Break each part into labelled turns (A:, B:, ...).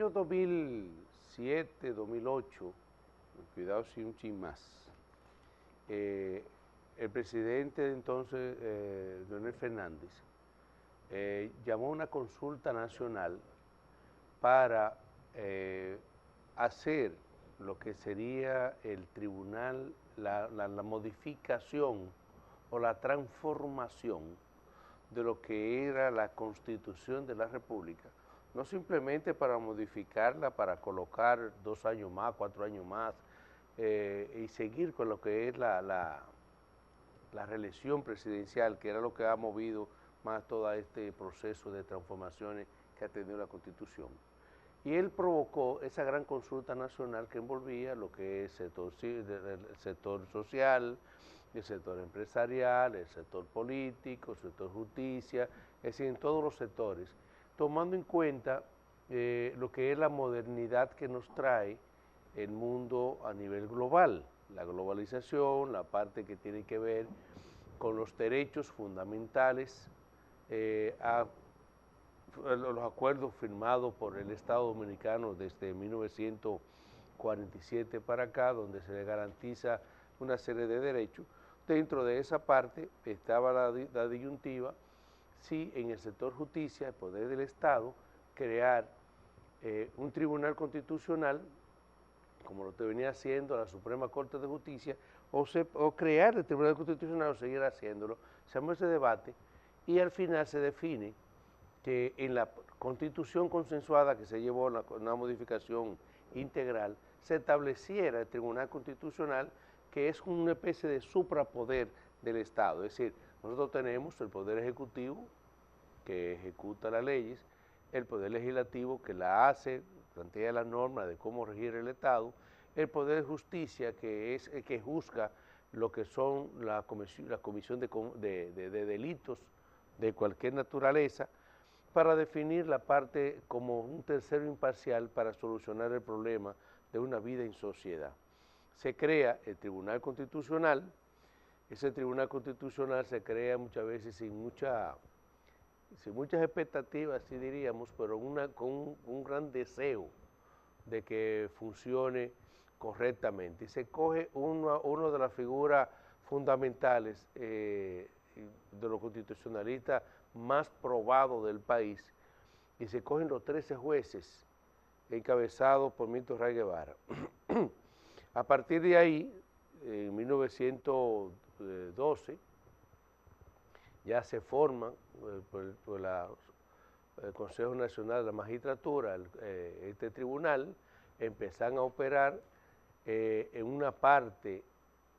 A: año 2007, 2008, cuidado si un chin más, el presidente de entonces, Leonel Fernández, llamó a una consulta nacional para hacer lo que sería el tribunal, la modificación o la transformación de lo que era la Constitución de la República, no simplemente para modificarla, para colocar 2 años más, 4 años más, y seguir con lo que es la reelección presidencial, que era lo que ha movido más todo este proceso de transformaciones que ha tenido la Constitución. Y él provocó esa gran consulta nacional que envolvía lo que es el sector social, el sector empresarial, el sector político, el sector justicia, es decir, en todos los sectores, tomando en cuenta lo que es la modernidad que nos trae el mundo a nivel global, la globalización, la parte que tiene que ver con los derechos fundamentales, los acuerdos firmados por el Estado Dominicano desde 1947 para acá, donde se le garantiza una serie de derechos. Dentro de esa parte estaba la disyuntiva, si en el sector justicia, el poder del Estado, crear un tribunal constitucional, como lo que venía haciendo la Suprema Corte de Justicia, o crear el Tribunal Constitucional o seguir haciéndolo. Se armó ese debate y al final se define que en la Constitución consensuada que se llevó una modificación integral, se estableciera el Tribunal Constitucional, que es una especie de suprapoder del Estado. Es decir, nosotros tenemos el Poder Ejecutivo, que ejecuta las leyes, el Poder Legislativo, que la hace, plantea las normas de cómo regir el Estado, el Poder de Justicia, que es el que juzga lo que son la comisión de delitos de cualquier naturaleza, para definir la parte como un tercero imparcial para solucionar el problema de una vida en sociedad. Se crea el Tribunal Constitucional. Ese Tribunal Constitucional se crea muchas veces sin muchas expectativas, así diríamos, pero con un gran deseo de que funcione correctamente. Y se coge uno de las figuras fundamentales de los constitucionalistas más probados del país, y se cogen los 13 jueces encabezados por Milton Ray Guevara. A partir de ahí, en 1912, ya se forman por el Consejo Nacional de la Magistratura, este tribunal, empiezan a operar en una parte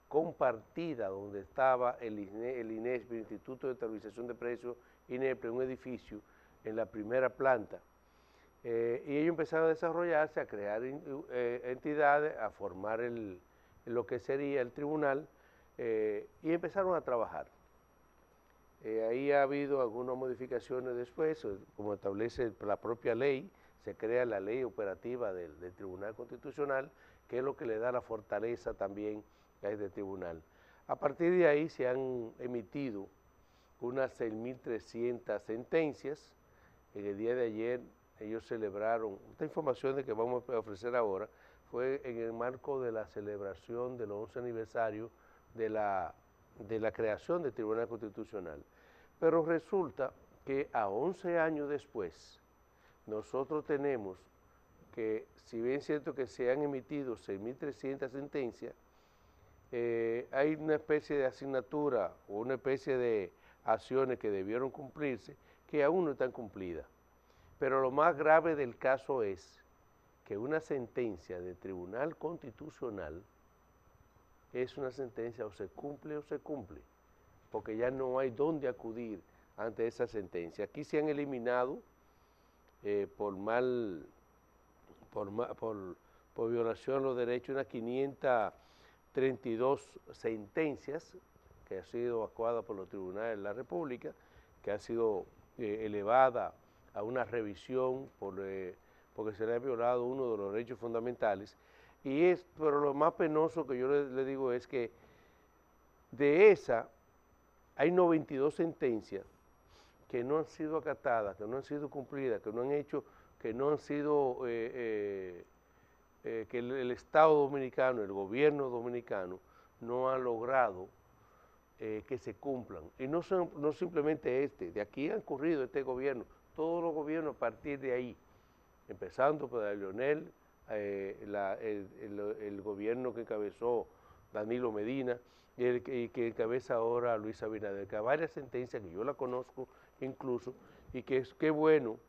A: compartida donde estaba el INESP, el Instituto de Estabilización de Precios, INEPRE, un edificio en la primera planta. Y ellos empezaron a desarrollarse, a crear entidades, a formar lo que sería el tribunal, y empezaron a trabajar. Ahí ha habido algunas modificaciones después, como establece la propia ley, se crea la ley operativa del Tribunal Constitucional, que es lo que le da la fortaleza también a este tribunal. A partir de ahí se han emitido unas 6.300 sentencias. En el día de ayer ellos celebraron, esta información de que vamos a ofrecer ahora, fue en el marco de la celebración del 11 aniversario de la creación del Tribunal Constitucional. Pero resulta que a 11 años después, nosotros tenemos que, si bien es cierto que se han emitido 6.300 sentencias, hay una especie de asignatura o una especie de acciones que debieron cumplirse que aún no están cumplidas. Pero lo más grave del caso es que una sentencia del Tribunal Constitucional es una sentencia o se cumple, porque ya no hay dónde acudir ante esa sentencia. Aquí se han eliminado por violación de los derechos unas 532 sentencias que han sido evacuadas por los tribunales de la República, que han sido elevadas a una revisión porque se le ha violado uno de los derechos fundamentales. Pero lo más penoso que yo le digo es que de esa hay 92 sentencias que no han sido acatadas, que no han sido cumplidas, que no han hecho que no han sido, que el Estado dominicano, el gobierno dominicano, no ha logrado que se cumplan. Y no simplemente de aquí ha ocurrido este gobierno, todos los gobiernos a partir de ahí, empezando por Leonel, el gobierno que encabezó Danilo Medina y que encabeza ahora Luis Abinader, que hay varias sentencias que yo la conozco incluso, y que es qué bueno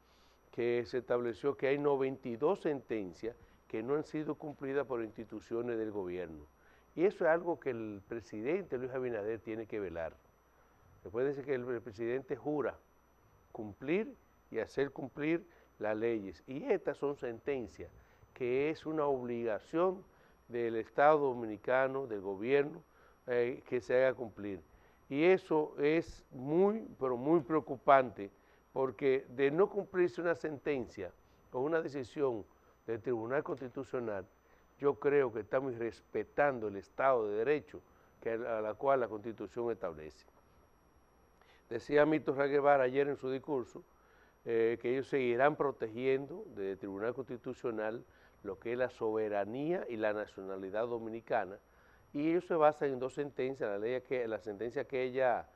A: que se estableció que hay 92 sentencias que no han sido cumplidas por instituciones del gobierno. Y eso es algo que el presidente Luis Abinader tiene que velar. Recuerden que el presidente jura cumplir y hacer cumplir las leyes. Y estas son sentencias que es una obligación del Estado dominicano, del gobierno, que se haga cumplir. Y eso es muy, pero muy preocupante, porque de no cumplirse una sentencia o una decisión del Tribunal Constitucional, yo creo que estamos respetando el Estado de Derecho a la cual la Constitución establece. Decía Milton Ray Guevara ayer en su discurso que ellos seguirán protegiendo desde el Tribunal Constitucional lo que es la soberanía y la nacionalidad dominicana, y ellos se basan en dos sentencias, la sentencia aquella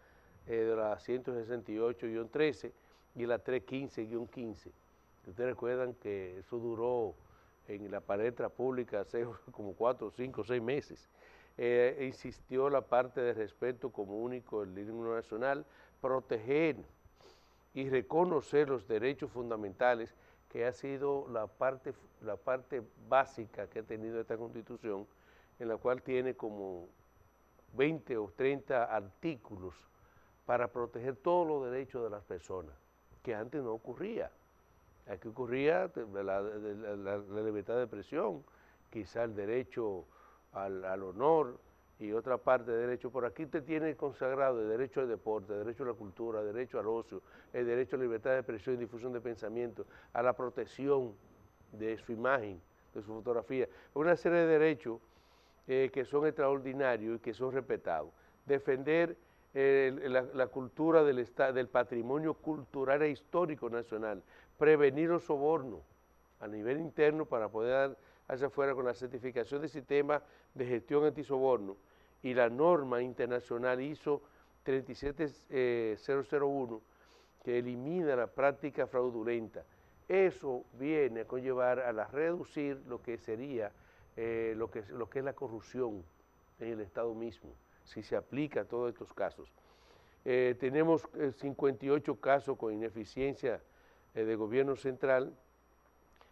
A: de la 168-13 y la 315-15. Ustedes recuerdan que eso duró en la palestra pública hace como 4, 5, 6 meses. Insistió la parte de respeto como único el himno nacional, proteger y reconocer los derechos fundamentales, que ha sido la parte básica que ha tenido esta Constitución, en la cual tiene como 20 o 30 artículos para proteger todos los derechos de las personas, que antes no ocurría. Aquí ocurría la libertad de expresión, quizá el derecho al honor y otra parte de derecho. Por aquí usted tiene consagrado el derecho al deporte, el derecho a la cultura, el derecho al ocio, el derecho a la libertad de expresión y difusión de pensamiento, a la protección de su imagen, de su fotografía. Una serie de derechos que son extraordinarios y que son respetados. Defender la cultura del patrimonio cultural e histórico nacional, prevenir los sobornos a nivel interno para poder hacia afuera con la certificación del sistema de gestión antisoborno y la norma internacional ISO 37001 que elimina la práctica fraudulenta. Eso viene a conllevar a reducir lo que sería lo que es la corrupción en el Estado mismo, si se aplica a todos estos casos. Tenemos 58 casos con ineficiencia de gobierno central,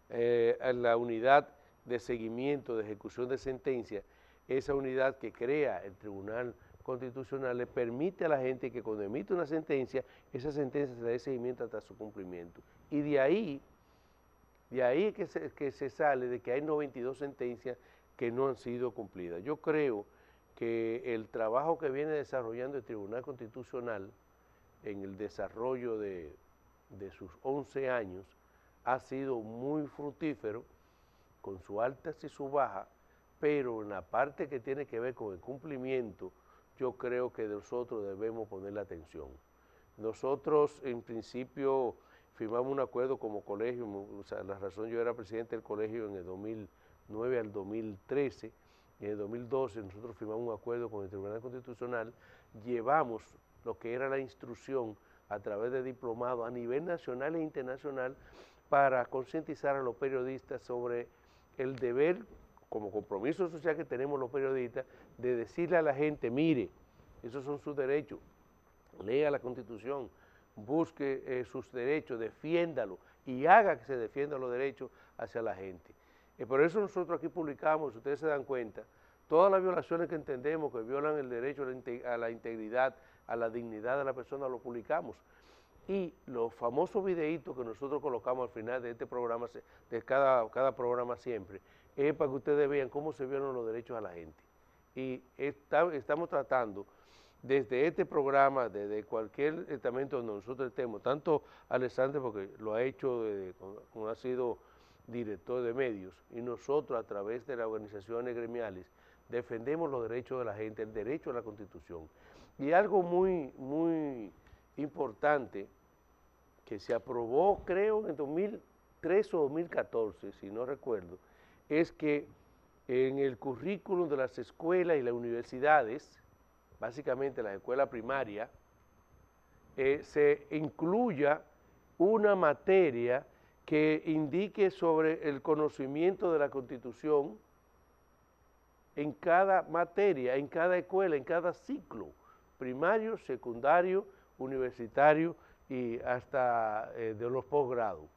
A: la unidad de seguimiento de ejecución de sentencia, esa unidad que crea el Tribunal Constitucional le permite a la gente que cuando emite una sentencia, esa sentencia se le dé seguimiento hasta su cumplimiento. Y de ahí que se sale de que hay 92 sentencias que no han sido cumplidas. Yo creo que el trabajo que viene desarrollando el Tribunal Constitucional en el desarrollo de sus 11 años ha sido muy fructífero, con sus altas y sus bajas, pero en la parte que tiene que ver con el cumplimiento, yo creo que nosotros debemos ponerle atención. Nosotros, en principio, firmamos un acuerdo como colegio, o sea, la razón yo era presidente del colegio en el 2009 al 2013, y en el 2012 nosotros firmamos un acuerdo con el Tribunal Constitucional, llevamos lo que era la instrucción a través de diplomados a nivel nacional e internacional para concientizar a los periodistas sobre el deber, como compromiso social que tenemos los periodistas, de decirle a la gente, mire, esos son sus derechos, lea la Constitución, busque sus derechos, defiéndalo y haga que se defiendan los derechos hacia la gente. Por eso nosotros aquí publicamos, si ustedes se dan cuenta, todas las violaciones que entendemos que violan el derecho a la integridad, a la dignidad de la persona, lo publicamos. Y los famosos videitos que nosotros colocamos al final de este programa, de cada programa siempre, es para que ustedes vean cómo se violan los derechos a la gente. Y estamos tratando desde este programa, desde cualquier estamento donde nosotros estemos, tanto Alexander, porque lo ha hecho como ha sido director de medios, y nosotros a través de las organizaciones gremiales defendemos los derechos de la gente, el derecho a la Constitución. Y algo muy, muy importante que se aprobó, creo, en 2013 o 2014, si no recuerdo, es que en el currículum de las escuelas y las universidades, básicamente las escuelas primarias, se incluya una materia que indique sobre el conocimiento de la Constitución en cada materia, en cada escuela, en cada ciclo, primario, secundario, universitario y hasta de los posgrados.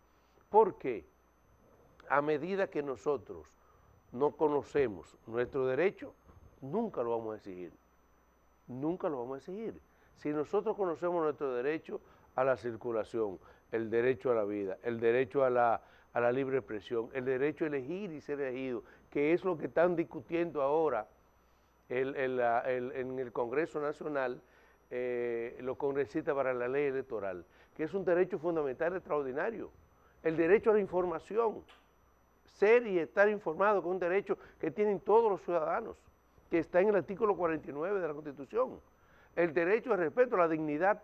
A: ¿Por qué? A medida que nosotros no conocemos nuestro derecho, nunca lo vamos a exigir. Nunca lo vamos a exigir. Si nosotros conocemos nuestro derecho a la circulación, el derecho a la vida, el derecho a la libre expresión, el derecho a elegir y ser elegido, que es lo que están discutiendo ahora en el Congreso Nacional, los congresistas para la ley electoral, que es un derecho fundamental extraordinario, el derecho a la información, ser y estar informado, que es un derecho que tienen todos los ciudadanos, que está en el artículo 49 de la Constitución, el derecho al respeto a la dignidad,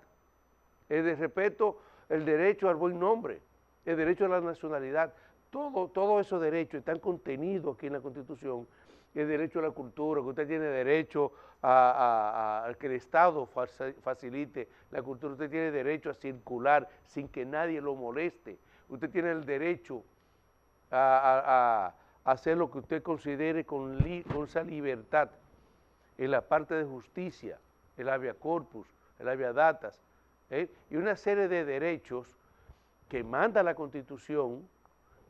A: el respeto, el derecho al buen nombre, el derecho a la nacionalidad, todos esos derechos están contenidos aquí en la Constitución, el derecho a la cultura, que usted tiene derecho a que el Estado facilite la cultura, usted tiene derecho a circular sin que nadie lo moleste, usted tiene el derecho a hacer lo que usted considere con esa libertad en la parte de justicia, el habeas corpus, el habeas datas, y una serie de derechos que manda la Constitución,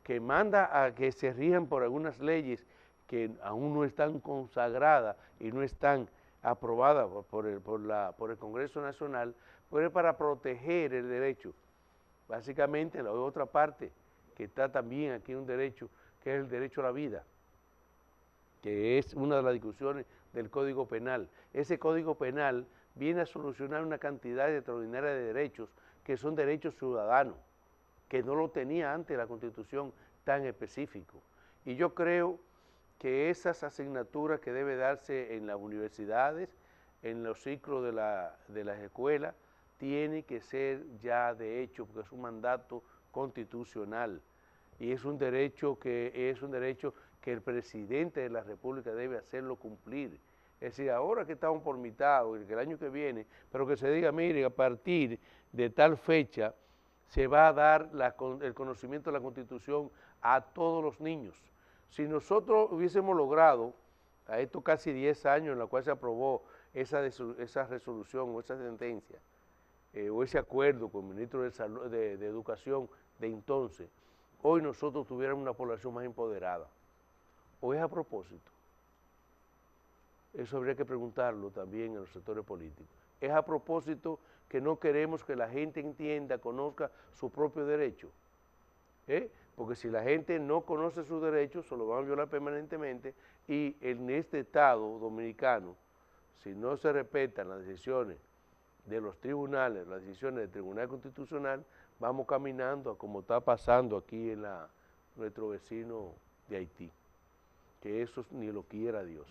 A: que manda a que se rijan por algunas leyes que aún no están consagradas y no están aprobadas por el Congreso Nacional, pues es para proteger el derecho. Básicamente la otra parte que está también aquí un derecho, que es el derecho a la vida, que es una de las discusiones del Código Penal. Ese Código Penal viene a solucionar una cantidad extraordinaria de derechos que son derechos ciudadanos, que no lo tenía antes la Constitución tan específico. Y yo creo que esas asignaturas que debe darse en las universidades, en los ciclos de las escuelas, tiene que ser ya de hecho, porque es un mandato constitucional y es un derecho que el presidente de la República debe hacerlo cumplir. Es decir, ahora que estamos por mitad, o que el año que viene, pero que se diga, mire, a partir de tal fecha se va a dar el conocimiento de la Constitución a todos los niños. Si nosotros hubiésemos logrado, a estos casi 10 años en los cuales se aprobó esa resolución o esa sentencia, o ese acuerdo con el ministro de Educación de entonces, hoy nosotros tuviéramos una población más empoderada. ¿O es a propósito? Eso habría que preguntarlo también a los sectores políticos. ¿Es a propósito que no queremos que la gente entienda, conozca su propio derecho? Porque si la gente no conoce sus derechos, se lo van a violar permanentemente y en este Estado dominicano, si no se respetan las decisiones de los tribunales, las decisiones del Tribunal Constitucional, vamos caminando a como está pasando aquí en nuestro vecino de Haití, que eso ni lo quiera Dios.